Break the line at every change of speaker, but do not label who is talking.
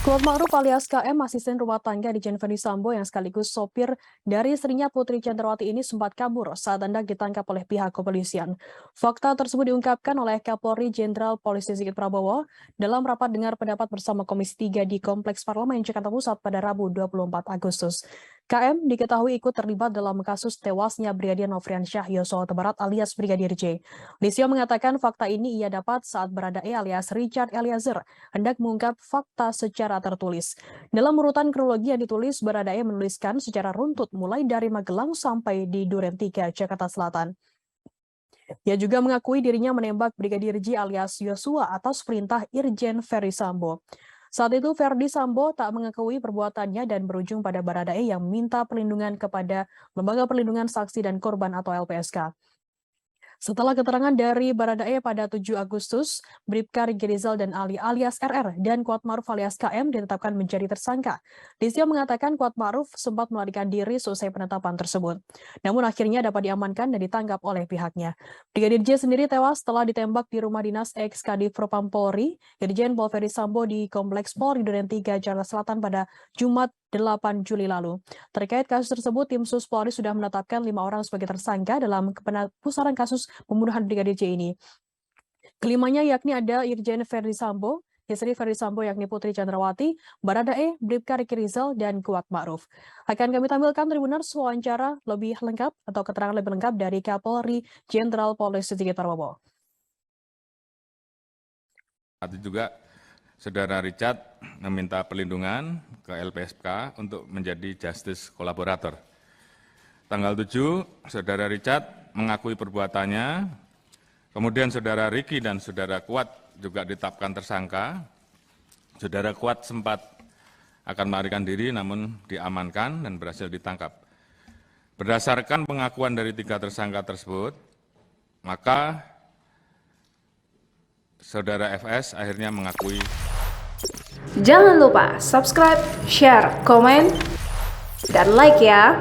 Kuat Ma'ruf alias KM, asisten rumah tangga Irjen Verdi Sambo yang sekaligus sopir dari istrinya Putri Chandrawati ini sempat kabur saat hendak ditangkap oleh pihak kepolisian. Fakta tersebut diungkapkan oleh Kapolri Jenderal Polisi Sigit Prabowo dalam rapat dengar pendapat bersama Komisi 3 di Kompleks Parlemen Jakarta Pusat pada Rabu 24 Agustus. KM diketahui ikut terlibat dalam kasus tewasnya Brigadir Nofriansyah Yosua Huta Barat alias Brigadir J. Lisio mengatakan fakta ini ia dapat saat Baradae alias Richard Eliezer hendak mengungkap fakta secara tertulis. Dalam urutan kronologi yang ditulis, Baradae menuliskan secara runtut mulai dari Magelang sampai di Duren 3, Jakarta Selatan. Ia juga mengakui dirinya menembak Brigadir J alias Yosua atas perintah Irjen Verdi Sambo. Saat itu Verdi Sambo tak mengakui perbuatannya dan berujung pada Baradae yang meminta perlindungan kepada Lembaga Perlindungan Saksi dan Korban atau LPSK. Setelah keterangan dari Baradae pada 7 Agustus, Bribka Riki Rizal dan Ali alias RR dan Kuat Ma'ruf alias KM ditetapkan menjadi tersangka. Lisio mengatakan Kuat Ma'ruf sempat melarikan diri selesai penetapan tersebut. Namun akhirnya dapat diamankan dan ditangkap oleh pihaknya. Brigadir J sendiri tewas setelah ditembak di rumah dinas ex-Kadif Propam Polri, Irjen Pol Verdi Sambo di Kompleks Polri Duren 3, Jakarta Selatan pada Jumat 8 Juli lalu. Terkait kasus tersebut, tim Sus Polri sudah menetapkan 5 orang sebagai tersangka dalam pusaran kasus pembunuhan Brigadir J ini. Kelimanya yakni ada Irjen Verdi Sambo, istri Verdi Sambo yakni Putri Chandrawati, Baradae, Bribka Riki Rizal, dan Kuat Ma'ruf. Akan kami tampilkan Tribuners wawancara lebih lengkap atau keterangan lebih lengkap dari Kapolri Jenderal Polisi Sigit Prabowo.
Itu juga Saudara Richard meminta perlindungan ke LPSK untuk menjadi justice kolaborator. Tanggal 7, Saudara Richard mengakui perbuatannya, kemudian Saudara Riki dan Saudara Kuat juga ditetapkan tersangka. Saudara Kuat sempat akan melarikan diri namun diamankan dan berhasil ditangkap. Berdasarkan pengakuan dari 3 tersangka tersebut, maka Saudara FS akhirnya mengakui.
Jangan lupa subscribe, share, komen, dan like ya.